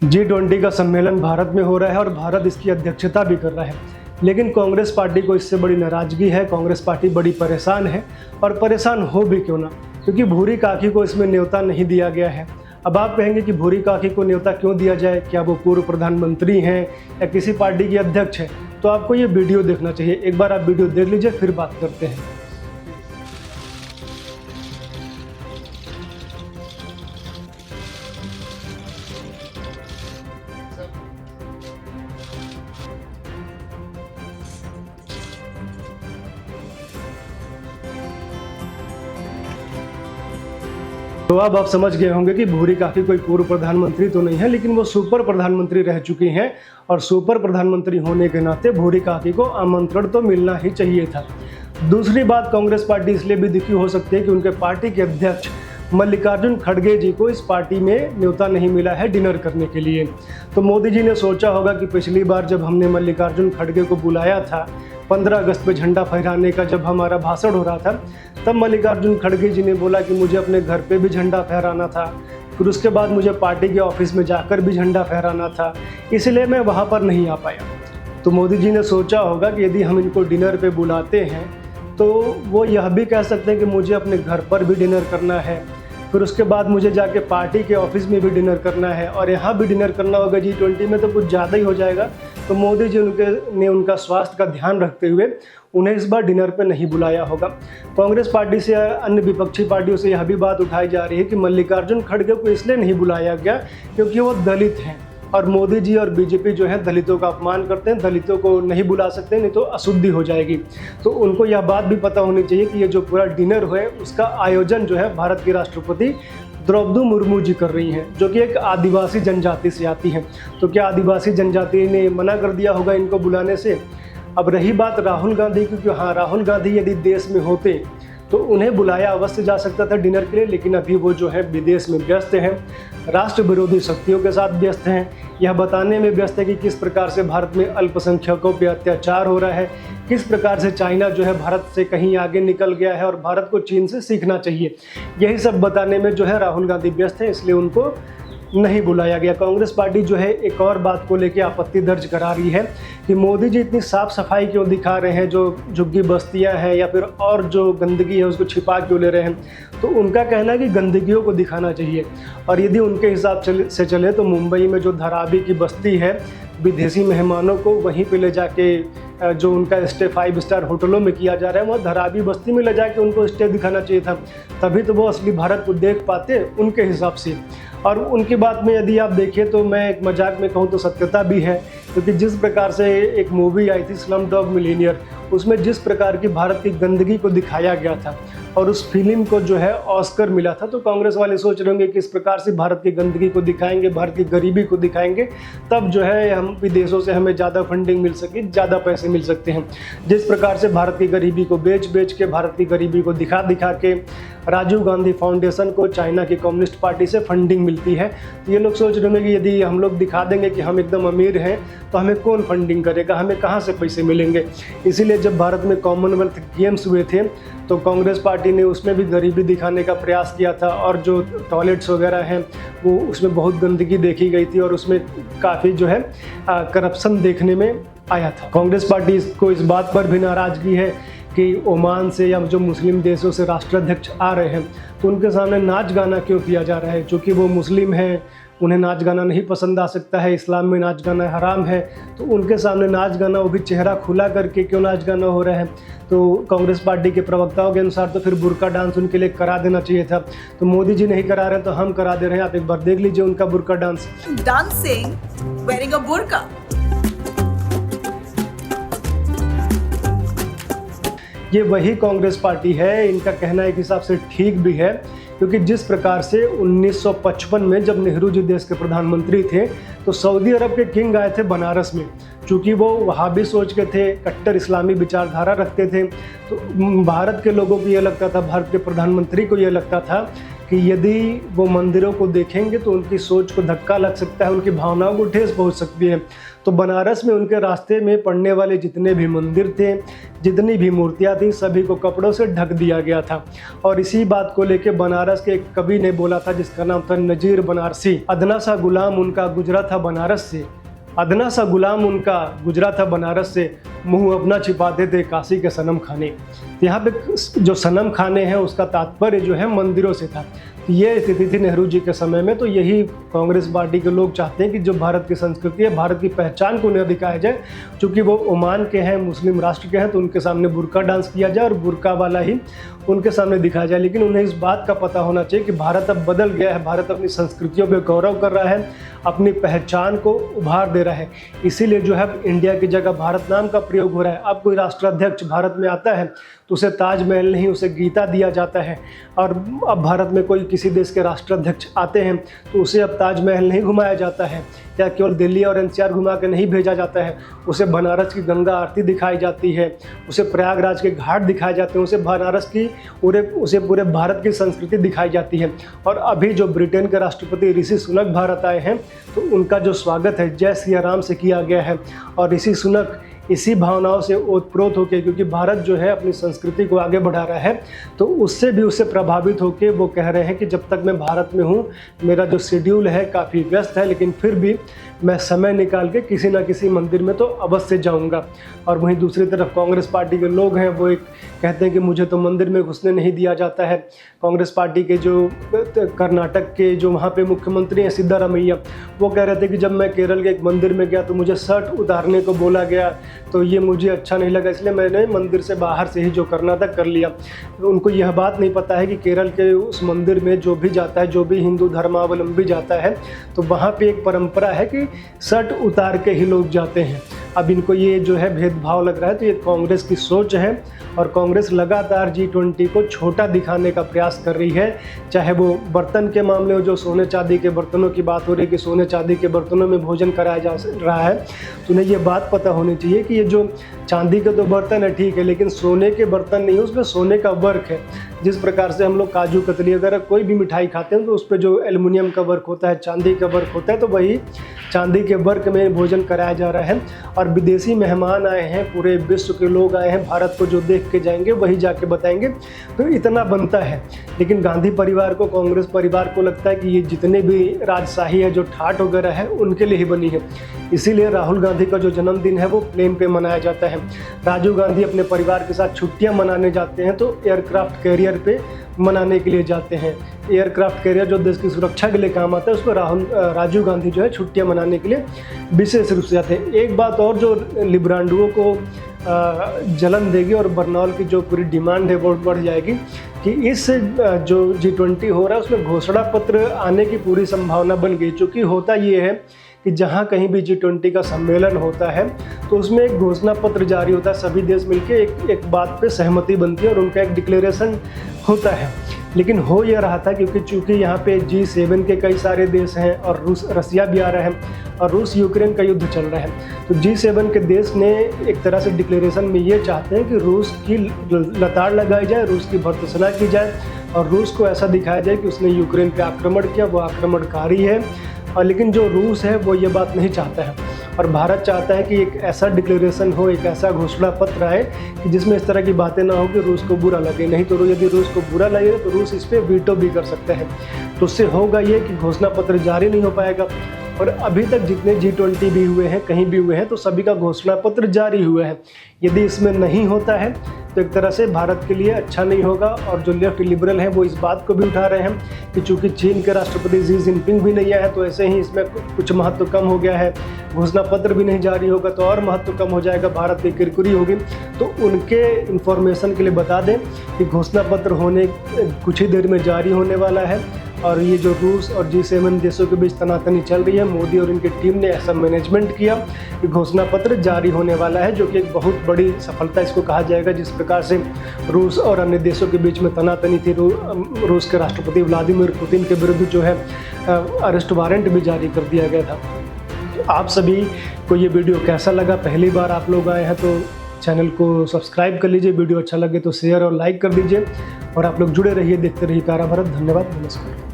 G20 का सम्मेलन भारत में हो रहा है और भारत इसकी अध्यक्षता भी कर रहा है। लेकिन कांग्रेस पार्टी को इससे बड़ी नाराजगी है। कांग्रेस पार्टी बड़ी परेशान है और परेशान हो भी क्यों ना, क्योंकि भूरी काकी को इसमें न्योता नहीं दिया गया है। अब आप कहेंगे कि भूरी काकी को न्योता क्यों दिया जाए, क्या वो पूर्व प्रधानमंत्री हैं या किसी पार्टी की अध्यक्ष हैं? तो आपको ये वीडियो देखना चाहिए। एक बार आप वीडियो देख लीजिए, फिर बात करते हैं। तो अब आप समझ गए होंगे कि भूरी काकी कोई पूर्व प्रधानमंत्री तो नहीं है, लेकिन वो सुपर प्रधानमंत्री रह चुकी हैं और सुपर प्रधानमंत्री होने के नाते भूरी काकी को आमंत्रण तो मिलना ही चाहिए था। दूसरी बात, कांग्रेस पार्टी इसलिए भी दुखी हो सकती है कि उनके पार्टी के अध्यक्ष मल्लिकार्जुन खड़गे जी को इस पार्टी में न्योता नहीं मिला है डिनर करने के लिए। तो मोदी जी ने सोचा होगा कि पिछली बार जब हमने मल्लिकार्जुन खड़गे को बुलाया था 15 अगस्त पे झंडा फहराने का, जब हमारा भाषण हो रहा था, तब मल्लिकार्जुन खड़गे जी ने बोला कि मुझे अपने घर पे भी झंडा फहराना था, फिर उसके बाद मुझे पार्टी के ऑफिस में जाकर भी झंडा फहराना था, इसलिए मैं वहाँ पर नहीं आ पाया। तो मोदी जी ने सोचा होगा कि यदि हम इनको डिनर पे बुलाते हैं तो वो यह भी कह सकते हैं कि मुझे अपने घर पर भी डिनर करना है, फिर उसके बाद मुझे जाके पार्टी के ऑफिस में भी डिनर करना है और यहाँ भी डिनर करना होगा। G20 में तो कुछ ज़्यादा ही हो जाएगा। तो मोदी जी ने उनका स्वास्थ्य का ध्यान रखते हुए उन्हें इस बार डिनर पे नहीं बुलाया होगा। कांग्रेस पार्टी से अन्य विपक्षी पार्टियों से यह भी बात उठाई जा रही है कि मल्लिकार्जुन खड़गे को इसलिए नहीं बुलाया गया क्योंकि वो दलित हैं और मोदी जी और बीजेपी जो है दलितों का अपमान करते हैं, दलितों को नहीं बुला सकते, नहीं तो अशुद्धि हो जाएगी। तो उनको यह बात भी पता होनी चाहिए कि ये जो पूरा डिनर है उसका आयोजन जो है भारत की राष्ट्रपति द्रौपदी मुर्मू जी कर रही हैं, जो कि एक आदिवासी जनजाति से आती हैं। तो क्या आदिवासी जनजाति ने मना कर दिया होगा इनको बुलाने से? अब रही बात राहुल गांधी की, कि हाँ, राहुल गांधी यदि देश में होते तो उन्हें बुलाया अवश्य जा सकता था डिनर के लिए, लेकिन अभी वो जो है विदेश में व्यस्त हैं, राष्ट्र विरोधी शक्तियों के साथ व्यस्त हैं, यह बताने में व्यस्त है कि किस प्रकार से भारत में अल्पसंख्यकों पर अत्याचार हो रहा है, किस प्रकार से चाइना जो है भारत से कहीं आगे निकल गया है और भारत को चीन से सीखना चाहिए। यही सब बताने में जो है राहुल गांधी व्यस्त हैं, इसलिए उनको नहीं बुलाया गया। कांग्रेस पार्टी जो है एक और बात को लेकर आपत्ति दर्ज करा रही है कि मोदी जी इतनी साफ सफाई क्यों दिखा रहे हैं, जो झुग्गी बस्तियां हैं या फिर और जो गंदगी है उसको छिपा क्यों ले रहे हैं। तो उनका कहना है कि गंदगियों को दिखाना चाहिए और यदि उनके हिसाब से चले तो मुंबई में जो धारावी की बस्ती है, विदेशी मेहमानों को वहीं पे ले जाके जो उनका स्टे 5 स्टार होटलों में किया जा रहा है, वह धारावी बस्ती में ले जाके उनको स्टे दिखाना चाहिए था, तभी तो वो असली भारत को देख पाते उनके हिसाब से। और उनकी बात में यदि आप देखें तो मैं एक मजाक में कहूँ तो सत्यता भी है, क्योंकि जिस प्रकार से एक मूवी आई थी स्लमडॉग मिलियनेयर, उसमें जिस प्रकार की भारत की गंदगी को दिखाया गया था और उस फिल्म को जो है ऑस्कर मिला था, तो कांग्रेस वाले सोच रहे होंगे कि इस प्रकार से भारत की गंदगी को दिखाएंगे, भारत की गरीबी को दिखाएंगे, तब जो है हम विदेशों से हमें ज़्यादा फंडिंग मिल सके, ज़्यादा पैसे मिल सकते हैं। जिस प्रकार से भारत की गरीबी को बेच के, भारत की गरीबी को दिखा के राजीव गांधी फाउंडेशन को चाइना की कम्युनिस्ट पार्टी से फंडिंग मिलती है, तो ये लोग सोच रहे होंगे कि यदि हम लोग दिखा देंगे कि हम एकदम अमीर हैं तो हमें कौन फंडिंग करेगा, हमें कहाँ से पैसे मिलेंगे। इसीलिए जब भारत में कॉमनवेल्थ गेम्स हुए थे तो कांग्रेस पार्टी ने उसमें भी गरीबी दिखाने का प्रयास किया था और जो टॉयलेट्स वगैरह हैं वो उसमें बहुत गंदगी देखी गई थी और उसमें काफ़ी जो है करप्शन देखने में आया था। कांग्रेस पार्टी को इस बात पर भी नाराज़गी है कि ओमान से या जो मुस्लिम देशों से राष्ट्राध्यक्ष आ रहे हैं तो उनके सामने नाच गाना क्यों किया जा रहा है, क्योंकि वो मुस्लिम हैं, उन्हें नाच गाना नहीं पसंद आ सकता है, इस्लाम में नाच गाना हराम है, तो उनके सामने नाच गाना, वो भी चेहरा खुला करके क्यों नाच गाना हो रहा है। तो कांग्रेस पार्टी के प्रवक्ताओं के अनुसार तो फिर बुर्का डांस उनके लिए करा देना चाहिए था, तो मोदी जी नहीं करा रहे तो हम करा दे रहे हैं। आप एक बार देख लीजिए उनका बुर्का dance. Dancing wearing a burqa. ये वही कांग्रेस पार्टी है, इनका कहना एक हिसाब से ठीक भी है, क्योंकि जिस प्रकार से 1955 में जब नेहरू जी देश के प्रधानमंत्री थे तो सऊदी अरब के किंग आए थे बनारस में, चूँकि वो वहाबी सोच के थे, कट्टर इस्लामी विचारधारा रखते थे, तो भारत के लोगों को ये लगता था, भारत के प्रधानमंत्री को ये लगता था कि यदि वो मंदिरों को देखेंगे तो उनकी सोच को धक्का लग सकता है, उनकी भावनाओं को ठेस पहुंच सकती है। तो बनारस में उनके रास्ते में पड़ने वाले जितने भी मंदिर थे, जितनी भी मूर्तियां थी, सभी को कपड़ों से ढक दिया गया था। और इसी बात को लेकर बनारस के एक कवि ने बोला था, जिसका नाम था नजीर बनारसी, अदना सा गुलाम उनका गुजरा था बनारस से, अदना सा गुलाम उनका गुजरा था बनारस से, मुंह अपना छिपाते थे काशी के सनम खाने। यहाँ पे जो सनम खाने हैं उसका तात्पर्य जो है मंदिरों से था। ये स्थिति थी नेहरू जी के समय में। तो यही कांग्रेस पार्टी के लोग चाहते हैं कि जो भारत की संस्कृति है, भारत की पहचान को उन्हें दिखाया जाए। चूँकि वो ओमान के हैं, मुस्लिम राष्ट्र के हैं, तो उनके सामने बुर्का डांस किया जाए और बुर्का वाला ही उनके सामने दिखाया जाए। लेकिन उन्हें इस बात का पता होना चाहिए कि भारत अब बदल गया है, भारत अपनी संस्कृतियों पर गौरव कर रहा है, अपनी पहचान को उभार दे रहा है। इसीलिए जो है इंडिया की जगह भारत नाम का प्रयोग हो रहा है। अब कोई राष्ट्राध्यक्ष भारत में आता है तो उसे ताजमहल नहीं, उसे गीता दिया जाता है। और अब भारत में कोई किसी देश के राष्ट्राध्यक्ष आते हैं तो उसे अब ताजमहल नहीं घुमाया जाता है, या केवल दिल्ली और एनसीआर घुमा के नहीं भेजा जाता है, उसे बनारस की गंगा आरती दिखाई जाती है, उसे प्रयागराज के घाट दिखाए जाते हैं, उसे बनारस की उसे पूरे भारत की संस्कृति दिखाई जाती है। और अभी जो ब्रिटेन के राष्ट्रपति ऋषि सुनक भारत आए हैं तो उनका जो स्वागत है जय सिया राम से किया गया है। और ऋषि सुनक इसी भावनाओं से ओतप्रोत होकर, क्योंकि भारत जो है अपनी संस्कृति को आगे बढ़ा रहा है, तो उससे प्रभावित होकर वो कह रहे हैं कि जब तक मैं भारत में हूँ, मेरा जो शेड्यूल है काफ़ी व्यस्त है, लेकिन फिर भी मैं समय निकाल के किसी ना किसी मंदिर में तो अवश्य जाऊँगा। और वहीं दूसरी तरफ कांग्रेस पार्टी के लोग हैं, वो एक कहते हैं कि मुझे तो मंदिर में घुसने नहीं दिया जाता है। कांग्रेस पार्टी के जो कर्नाटक के जो वहाँ पे मुख्यमंत्री हैं सिद्धारमैया, वो कह रहे थे कि जब मैं केरल के एक मंदिर में गया तो मुझे शर्ट उतारने को बोला गया, तो ये मुझे अच्छा नहीं लगा, इसलिए मैंने मंदिर से बाहर से ही जो करना था कर लिया। तो उनको यह बात नहीं पता है कि केरल के उस मंदिर में जो भी जाता है, जो भी हिंदू धर्मावलंबी जाता है, तो वहाँ पे एक परंपरा है कि शर्ट उतार के ही लोग जाते हैं। अब इनको ये जो है भेदभाव लग रहा है, तो ये कांग्रेस की सोच है। और कांग्रेस लगातार G20 को छोटा दिखाने का प्रयास कर रही है, चाहे वो बर्तन के मामले में जो सोने चांदी के बर्तनों की बात हो रही है कि सोने चांदी के बर्तनों में भोजन कराया जा रहा है, तो उन्हें ये बात पता होनी चाहिए कि ये जो चांदी के तो बर्तन है ठीक है, लेकिन सोने के बर्तन नहीं है, उसमें सोने का वर्क है। जिस प्रकार से हम लोग काजू कतली वगैरह कोई भी मिठाई खाते हैं तो उस पर जो एल्युमिनियम का वर्क होता है, चांदी का वर्क होता है, तो वही चांदी के वर्क में भोजन कराया जा रहा है। और विदेशी मेहमान आए हैं, पूरे विश्व के लोग आए हैं, भारत को जो देख के जाएंगे वही जाके बताएंगे, तो इतना बनता है। लेकिन गांधी परिवार को, कांग्रेस परिवार को लगता है कि ये जितने भी राजशाही है, जो ठाट वगैरह है, उनके लिए ही बनी है। इसीलिए राहुल गांधी का जो जन्मदिन है वो प्लेन पे मनाया जाता है। राजीव गांधी अपने परिवार के साथ छुट्टियां मनाने जाते हैं तो एयरक्राफ्ट कैरियर पे मनाने के लिए जाते हैं। एयरक्राफ्ट कैरियर जो देश की सुरक्षा के लिए काम आता है, उस पर राजीव गांधी जो है छुट्टियां मनाने के लिए विशेष रूप से जाते हैं। एक बात और जो लिब्रांडुओं को जलन देगी और बर्नौल की जो पूरी डिमांड है वो बढ़ जाएगी कि इस जो G20 हो रहा है उसमें घोषणा पत्र आने की पूरी संभावना बन गई। चूँकि होता ये है कि जहाँ कहीं भी G20 का सम्मेलन होता है तो उसमें एक घोषणा पत्र जारी होता है, सभी देश मिलकर एक बात पे सहमति बनती है और उनका एक डिक्लेरेशन होता है। लेकिन हो यह रहा था क्योंकि चूँकि यहाँ पे G7 के कई सारे देश हैं और रसिया भी आ रहा है और रूस यूक्रेन का युद्ध चल रहा है, तो G7 के देश ने एक तरह से डिक्लेरेशन में ये चाहते हैं कि रूस की लताड़ लगाई जाए, रूस की भर्त्सना की जाए और रूस को ऐसा दिखाया जाए कि उसने यूक्रेन पे आक्रमण किया, वो आक्रमणकारी है। और लेकिन जो रूस है वो ये बात नहीं चाहता है और भारत चाहता है कि एक ऐसा डिक्लेरेशन हो, एक ऐसा घोषणा पत्र आए कि जिसमें इस तरह की बातें ना हो कि रूस को बुरा लगे। नहीं तो यदि रूस को बुरा लगे तो रूस इस पर वीटो भी कर सकता है। तो उससे होगा ये कि घोषणा पत्र जारी नहीं हो पाएगा। और अभी तक जितने G20 भी हुए हैं, कहीं भी हुए हैं, तो सभी का घोषणा पत्र जारी हुआ है। यदि इसमें नहीं होता है तो एक तरह से भारत के लिए अच्छा नहीं होगा। और जो लेफ्ट लिबरल हैं वो इस बात को भी उठा रहे हैं कि चूंकि चीन के राष्ट्रपति शी जिनपिंग भी नहीं आए हैं तो ऐसे ही इसमें कुछ महत्व कम हो गया है। घोषणा पत्र भी नहीं जारी होगा तो और महत्व कम हो जाएगा, भारत की किरकिरी होगी। तो उनके इन्फॉर्मेशन के लिए बता दें कि घोषणा पत्र होने कुछ ही देर में जारी होने वाला है। और ये जो रूस और G7 देशों के बीच तनातनी चल रही है, मोदी और इनकी टीम ने ऐसा मैनेजमेंट किया कि घोषणा पत्र जारी होने वाला है, जो कि एक बहुत बड़ी सफलता इसको कहा जाएगा। जिस प्रकार से रूस और अन्य देशों के बीच में तनातनी थी, रूस के राष्ट्रपति व्लादिमीर पुतिन के विरुद्ध जो है अरेस्ट वारंट भी जारी कर दिया गया था। तो आप सभी को ये वीडियो कैसा लगा? पहली बार आप लोग आए हैं तो चैनल को सब्सक्राइब कर लीजिए, वीडियो अच्छा लगे तो शेयर और लाइक कर दीजिए और आप लोग जुड़े रहिए, देखते रहिए प्यारा भारत। धन्यवाद, नमस्कार।